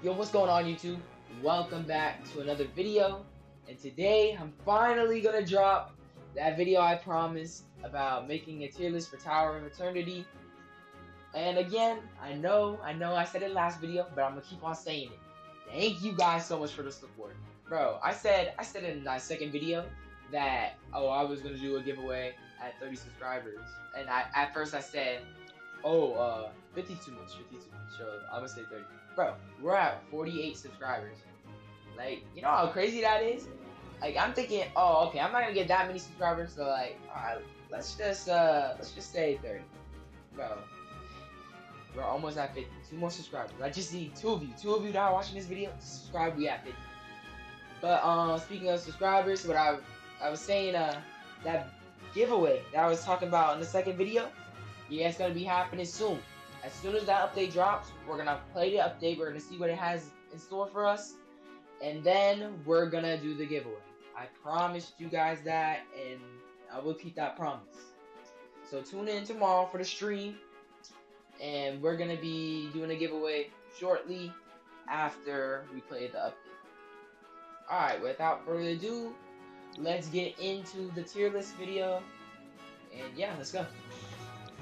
Yo, what's going on YouTube? Welcome back to another video. And today I'm finally gonna drop that video I promised about making a tier list for Tower of Eternity. And again, I know I said it last video, but I'm gonna keep on saying it. Thank you guys so much for the support. Bro, I said in my second video that I was gonna do a giveaway at 30 subscribers. And at first I said 50 too much, 50 too much. So I'm gonna say 30. Bro, we're at 48 subscribers. Like, you know how crazy that is? Like, I'm thinking, oh, okay, I'm not gonna get that many subscribers, so like, alright, let's just say 30. Bro, we're almost at 50. 2 more subscribers. I just need 2 of you. 2 of you that are watching this video, subscribe, we at 50. But speaking of subscribers, what I was saying, that giveaway that I was talking about in the second video, yeah, it's gonna be happening soon. As soon as that update drops, we're gonna play the update. We're gonna see what it has in store for us, and then we're gonna do the giveaway. I promised you guys that, and I will keep that promise. So tune in tomorrow for the stream, and we're gonna be doing a giveaway shortly after we play the update. Alright, without further ado, let's get into the tier list video, and yeah, let's go.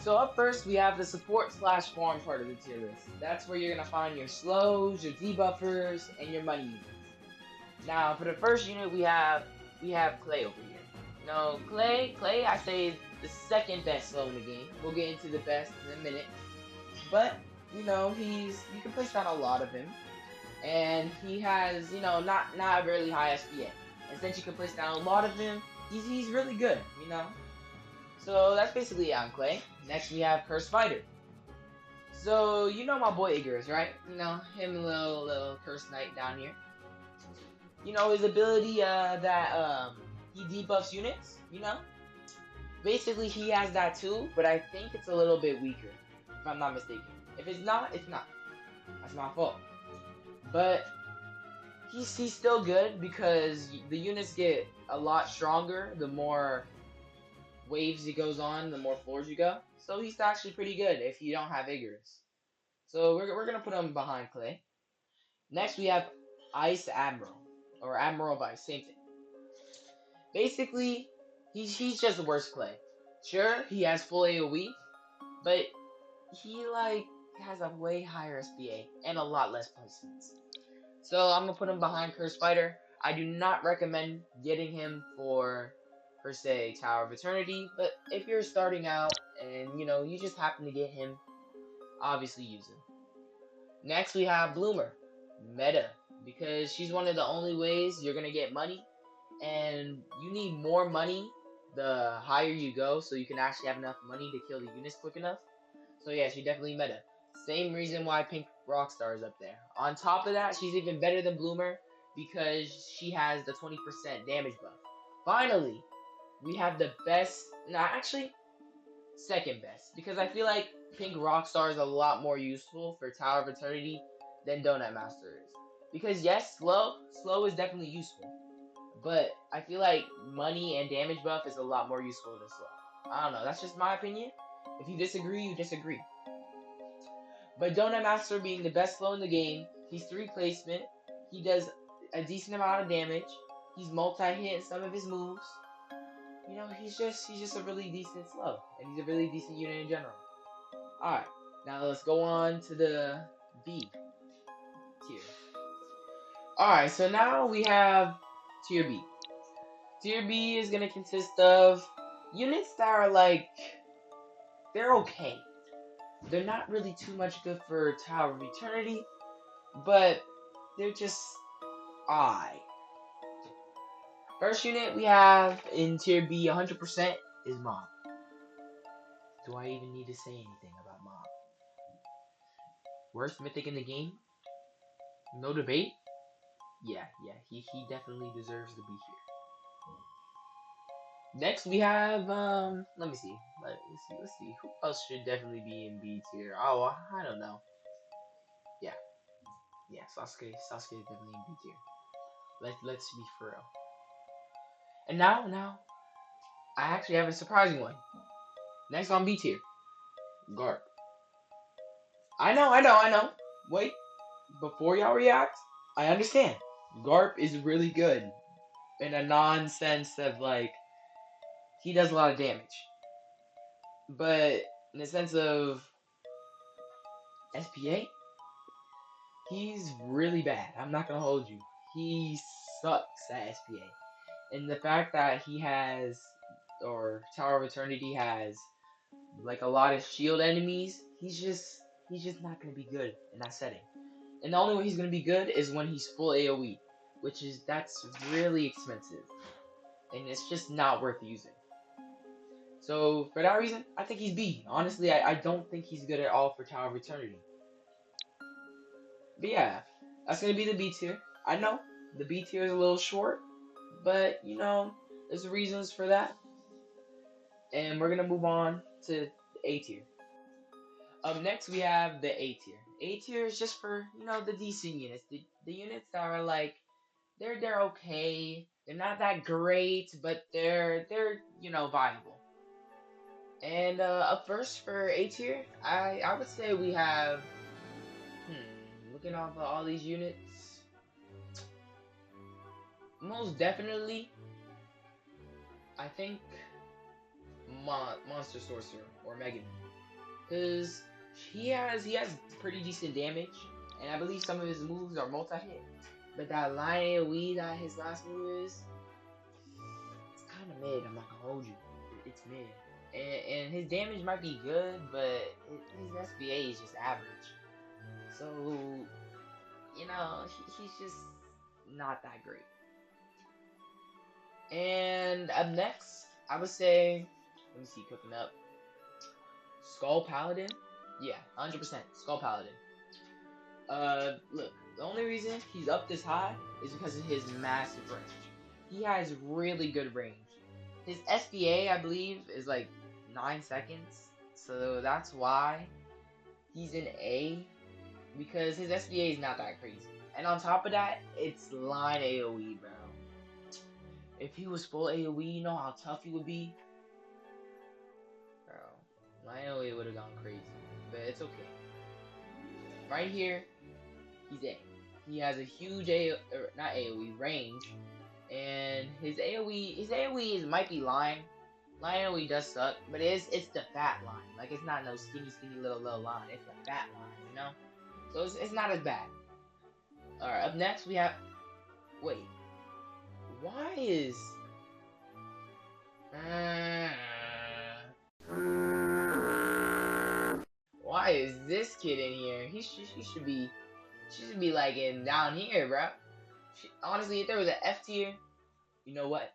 So up first, we have the support/farm part of the tier list. That's where you're gonna find your slows, your debuffers, and your money units. Now, for the first unit, we have Clay over here. No, Clay, I say is the second best slow in the game. We'll get into the best in a minute. But you know, you can place down a lot of him, and he has not a really high SPA. And since you can place down a lot of him, he's really good. So that's basically it on Clay. Next we have Curse Fighter. So you know my boy Icarus, right? You know him, little Curse Knight down here. You know his ability that he debuffs units. Basically he has that too, but I think it's a little bit weaker, if I'm not mistaken. If it's not, it's not. That's my fault. But he's still good because the units get a lot stronger the more waves it goes on, the more floors you go. So he's actually pretty good if you don't have Icarus. So we're gonna put him behind Clay. Next we have Ice Admiral, or Admiral of Ice, same thing. Basically, he's just the worst Clay. Sure, he has full AoE, but he has a way higher SPA and a lot less placements. So I'm gonna put him behind Curse Fighter. I do not recommend getting him for, per se, Tower of Eternity, but if you're starting out and you just happen to get him, obviously use him. Next we have Bloomer, meta, because she's one of the only ways you're gonna get money, and you need more money the higher you go, so you can actually have enough money to kill the units quick enough. So yeah, she definitely meta. Same reason why Pink Rockstar is up there. On top of that, she's even better than Bloomer because she has the 20% damage buff. Finally, we have the best, actually, second best, because I feel like Pink Rockstar is a lot more useful for Tower of Eternity than Donut Master is. Because yes, slow is definitely useful, but I feel like money and damage buff is a lot more useful than slow. I don't know, that's just my opinion. If you disagree, you disagree. But Donut Master being the best slow in the game, he's 3 placement, he does a decent amount of damage, he's multi-hit in some of his moves. He's just a really decent slow, and he's a really decent unit in general. Alright, now let's go on to the B tier. Alright, so now we have tier B. Tier B is gonna consist of units that are they're okay. They're not really too much good for Tower of Eternity, but they're just I. First unit we have in tier B 100% is Mob. Do I even need to say anything about Mob? Worst mythic in the game? No debate? Yeah, he definitely deserves to be here. Next we have let me see. Let's see. Who else should definitely be in B tier? Oh, I don't know. Yeah, Sasuke is definitely in B tier. Let's be for real. And now I actually have a surprising one. Next on B tier, Garp. I know. Wait, before y'all react, I understand. Garp is really good in a non-sense of like he does a lot of damage, but in the sense of SPA, he's really bad. I'm not gonna hold you. He sucks at SPA, and the fact that he has or Tower of Eternity has like a lot of shield enemies, he's just not gonna be good in that setting. And the only way he's gonna be good is when he's full AoE, which is that's really expensive, and it's just not worth using. So for that reason, I think he's B. Honestly, I don't think he's good at all for Tower of Eternity. But yeah, that's gonna be the B tier. I know the B tier is a little short, but you know, there's reasons for that. And we're gonna move on to the A tier. Up next, we have the A tier. A tier is just for the decent units, the units that are like they're okay. They're not that great, but they're viable. And up first for A tier, I would say we have looking off of all these units, most definitely I think Monster Sorcerer or Megan, because he has pretty decent damage, and I believe some of his moves are multi-hit. But that line AoE that his last move is, it's kind of mid. I'm not gonna hold you. It's mid, and his damage might be good, but his SBA is just average. So he's just not that great. And up next, I would say, let me see, cooking up. Skull Paladin? Yeah, 100% Skull Paladin. Look, the only reason he's up this high is because of his massive range. He has really good range. His SBA, I believe, is like 9 seconds. So that's why he's in A, because his SBA is not that crazy. And on top of that, it's line AoE, bro. If he was full AoE, you know how tough he would be? Bro, line AoE would have gone crazy. But it's okay. Right here, he's A. He has a huge not AoE, range. And his AoE might be line. Line AoE does suck, but it's the fat line. Like, it's not no skinny little low line. It's the fat line, So it's not as bad. Alright, up next we have... Wait. Why is... Why is this kid in here? She should be like in down here, bro. Honestly, if there was an F tier, you know what?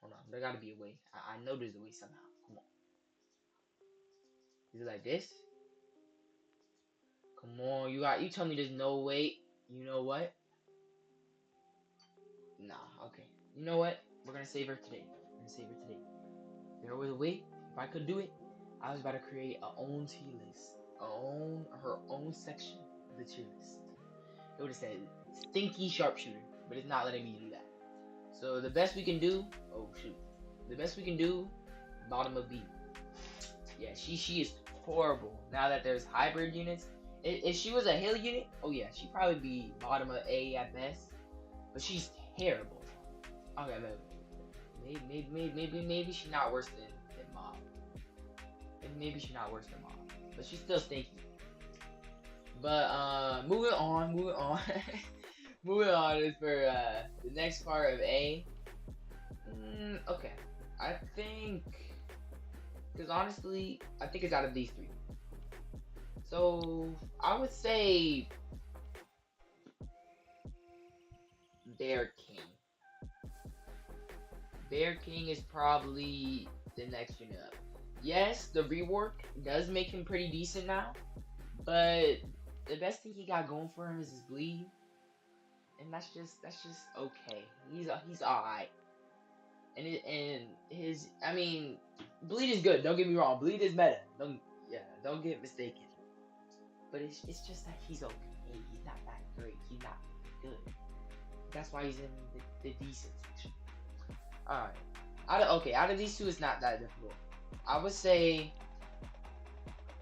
Hold on. There gotta be a way. I know there's a way somehow. Come on. Is it like this? Come on, you tell me there's no way. You know what? Nah, okay. You know what? We're gonna save her today. If there was a way, if I could do it, I was about to create a own tier list. Her own section of the tier list. It would have said Stinky Sharpshooter, but it's not letting me do that. So the best we can do, the best we can do, bottom of B. Yeah, she is horrible. Now that there's hybrid units, if she was a hill unit, oh yeah, she'd probably be bottom of A at best. But she's terrible. Okay, maybe she's not worse than Mob. Maybe she's not worse than Mob, but she's still stinky. But moving on. Moving on is for the next part of A. Okay, I think, because honestly, I think it's out of these three. So I would say Bear King. Bear King is probably the next unit up. Yes, the rework does make him pretty decent now, but the best thing he got going for him is his bleed, and that's just okay. He's alright. And his, I mean, bleed is good. Don't get me wrong. Bleed is meta. Don't get mistaken. But it's just that he's okay. He's not that great. He's not good. That's why he's in the decent section. Alright. Out of these two, it's not that difficult. I would say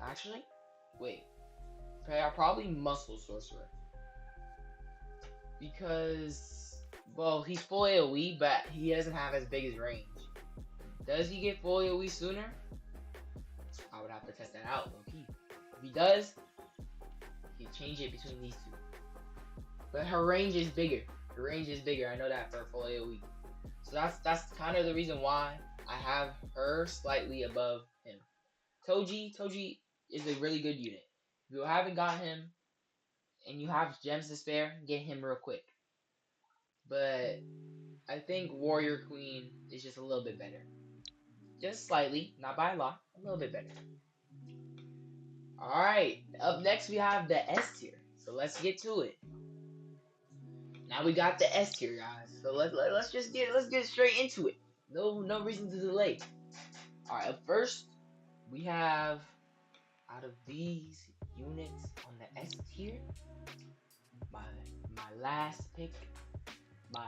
Actually, wait. Probably Muscle Sorcerer. Because, well, he's full AoE, but he doesn't have as big as range. Does he get full AoE sooner? I would have to test that out, low-key. If he does, he change it between these two. But her range is bigger. Her range is bigger. I know that for full AoE. So that's kind of the reason why I have her slightly above him. Toji is a really good unit. If you haven't got him and you have gems to spare, get him real quick. But I think Warrior Queen is just a little bit better. Just slightly, not by a lot, a little bit better. Alright, up next we have the S tier. So let's get to it. Now we got the S tier, guys. So let's get straight into it. No reason to delay. Alright, up first we have, out of these units on the S tier, my last pick, my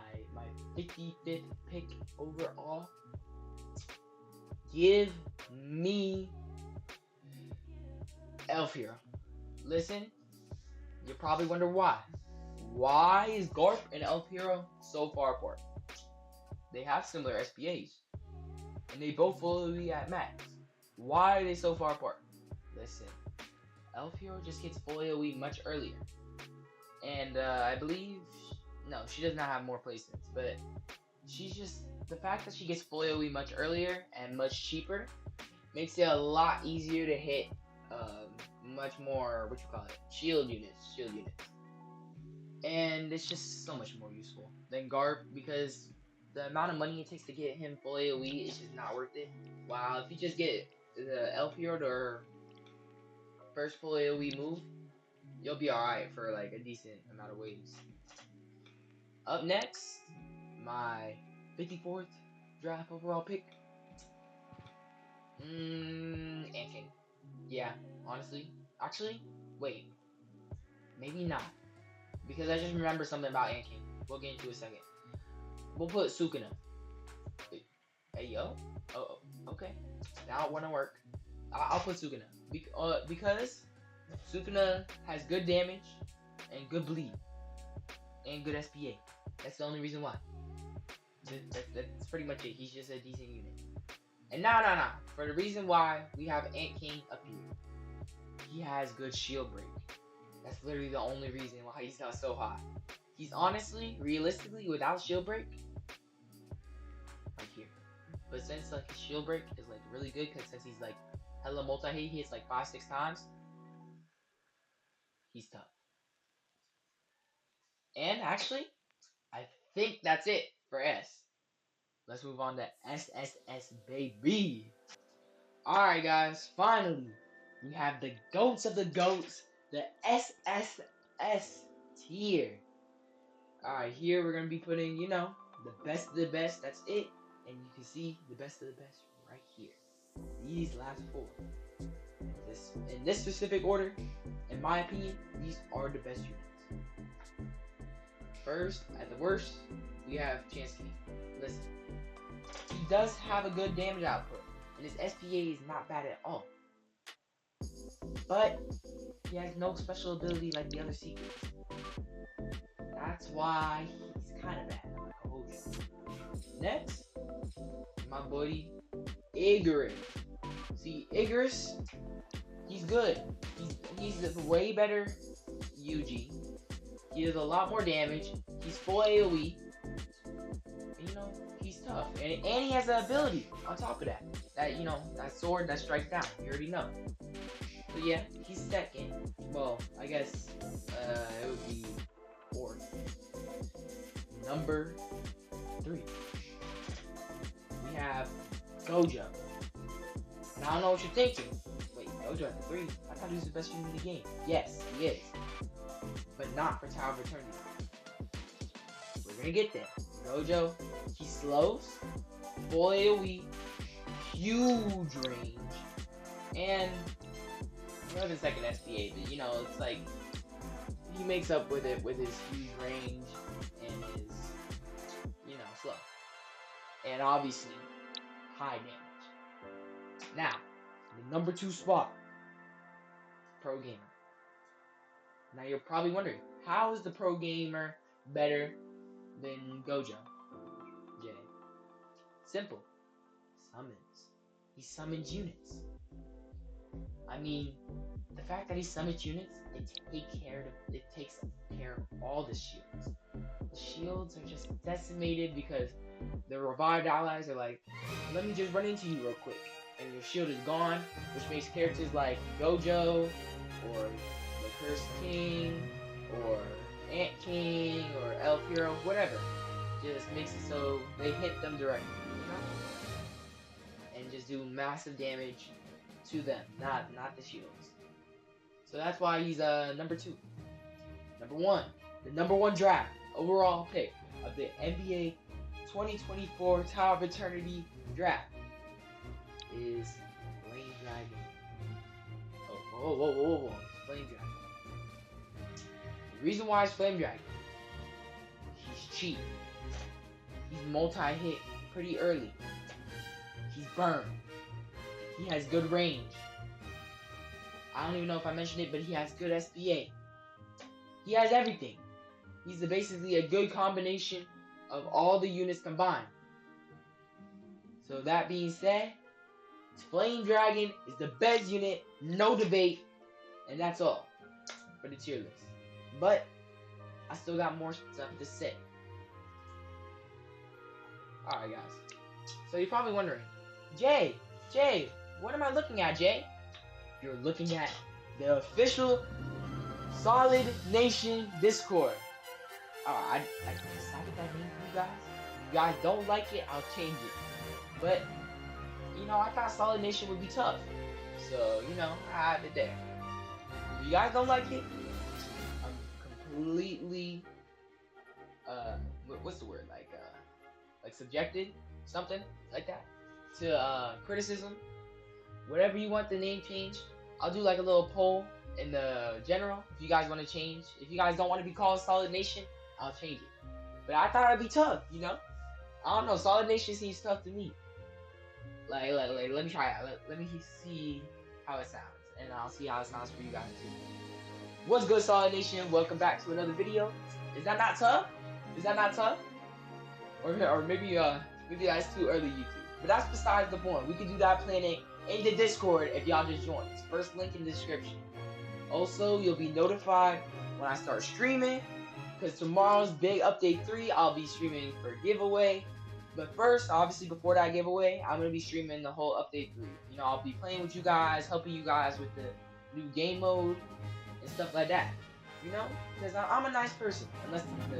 55th pick overall. Give me Elf Hero. Listen, you probably wonder why. Why is Garp and Elf Hero so far apart? They have similar SPAs, and they both fully at max. Why are they so far apart? Listen, Elf Hero just gets full AoE much earlier, and I believe, no, she does not have more placements, but she's just, the fact that she gets full AoE much earlier and much cheaper makes it a lot easier to hit much more, shield units. And it's just so much more useful than Garp, because the amount of money it takes to get him full AoE is just not worth it. Wow, if you just get the Elf Hero to her first full AoE move, you'll be alright for like a decent amount of waves. Up next, my 54th draft overall pick. Ant King. Yeah, honestly. Actually, wait. Maybe not. Because I just remember something about Ant King. We'll get into it in a second. We'll put Sukuna. Wait. Hey, yo. Oh, okay. Now it wanna work. I'll put Sukuna. Because Sukuna has good damage and good bleed. And good SPA. That's the only reason why. That's pretty much it. He's just a decent unit. And nah. For the reason why we have Ant King up here. He has good shield break. That's literally the only reason why he's not so high. He's honestly, realistically, without shield break, right here. But since like his shield break is like really good, because since he's like hella multi-hit, he hits like 5-6 times, he's tough. And actually, I think that's it for S. Let's move on to SSS, baby. Alright guys, finally, we have the GOATs of the GOATs, the SSS tier. Alright, here we're going to be putting, you know, the best of the best, that's it. And you can see the best of the best right here. These last four. In this specific order, in my opinion, these are the best units. First, at the worst, we have Chance King. Listen, he does have a good damage output, and his SPA is not bad at all. But he has no special ability like the other secrets. That's why he's kind of bad. Like a whole Next, my buddy Icarus. See, Icarus, he's good. He's a way better UG. He does a lot more damage. He's full AoE. And, you know, he's tough. And he has an ability on top of that. That, you know, that sword that strikes down. You already know. So yeah, he's second. Well, I guess it would be fourth. Number 3. We have Gojo. And I don't know what you're thinking. Wait, Gojo at 3? I thought he was the best unit in the game. Yes, he is. But not for Tower of Eternity. We're gonna get there. Gojo, he slows, full AoE, huge range, and 11-second SPA, but you know, it's like, he makes up with it with his huge range and his, you know, slow. And obviously, high damage. Now, the number 2 spot, pro gamer. Now you're probably wondering, how is the pro gamer better than Gojo? J. Simple. Summons. He summons units. I mean, the fact that he summons units, it takes care of all the shields. The shields are just decimated because the revived allies are like, let me just run into you real quick, and your shield is gone, which makes characters like Gojo, or the Cursed King, or Ant King, or Elf Hero, whatever, just makes it so they hit them directly, you know? And just do massive damage to them, not the shields. So that's why he's number 2. Number 1, the number 1 draft overall pick of the NBA 2024 Tower of Eternity draft is Flame Dragon. Whoa. Flame Dragon. The reason why it's Flame Dragon, he's cheap. He's multi-hit pretty early. He's burned. He has good range. I don't even know if I mentioned it, but he has good SBA. He has everything. He's basically a good combination of all the units combined. So that being said, Flame Dragon is the best unit, no debate, and that's all for the tier list. But I still got more stuff to say. Alright guys, so you're probably wondering, Jay, what am I looking at, Jay? You're looking at the official Solid Nation Discord. I decided that name for you guys. If you guys don't like it, I'll change it. But, you know, I thought Solid Nation would be tough. So, you know, I have it there. If you guys don't like it, I'm completely, what's the word? Like subjected? Something like that? To, criticism. Whatever you want the name changed, I'll do like a little poll in the general. If you guys want to change, if you guys don't want to be called Solid Nation, I'll change it. But I thought it'd be tough, you know? I don't know, Solid Nation seems tough to me. Like let me try it. Let me see how it sounds. And I'll see how it sounds for you guys too. What's good, Solid Nation? Welcome back to another video. Is that not tough? Is that not tough? Or maybe that's too early, YouTube. But that's besides the point. We can do that planning in the Discord if y'all just join us. First link in the description. Also, you'll be notified when I start streaming, because tomorrow's big update 3, I'll be streaming for giveaway. But first, obviously before that giveaway, I'm going to be streaming the whole update 3. You know, I'll be playing with you guys, helping you guys with the new game mode and stuff like that. You know, because I'm a nice person, unless the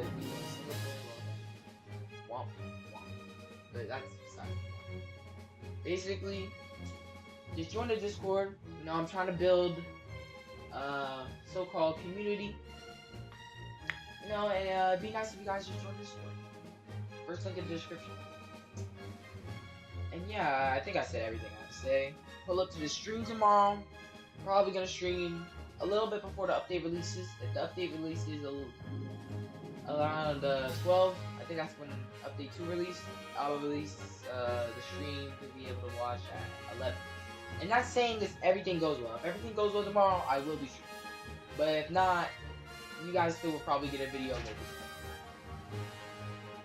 womp. But that's besides the point. Basically, just join the Discord. You know, I'm trying to build so-called community. You know, and it'd be nice if you guys just join Discord. First link in the description. And yeah, I think I said everything I have to say. Pull up to the stream tomorrow. Probably gonna stream a little bit before the update releases. If the update releases around 12, I think that's when update 2 release. I'll release the stream to be able to watch at 11. And not saying this everything goes well. If everything goes well tomorrow, I will be streaming. But if not, you guys still will probably get a video later tonight.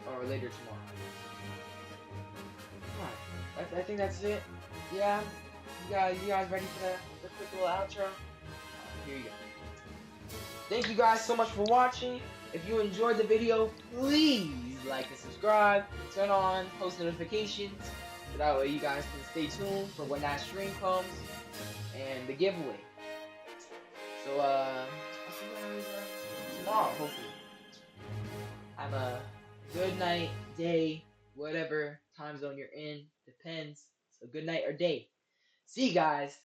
Or later tomorrow. Alright, I think that's it. Yeah, you guys ready for the quick little outro? Here you go. Thank you guys so much for watching. If you enjoyed the video, please like and subscribe. Turn on post notifications. So that way you guys can stay tuned for when that stream comes and the giveaway. So I'll see you guys tomorrow, hopefully. Have a good night, day, whatever time zone you're in. Depends. So good night or day. See you guys.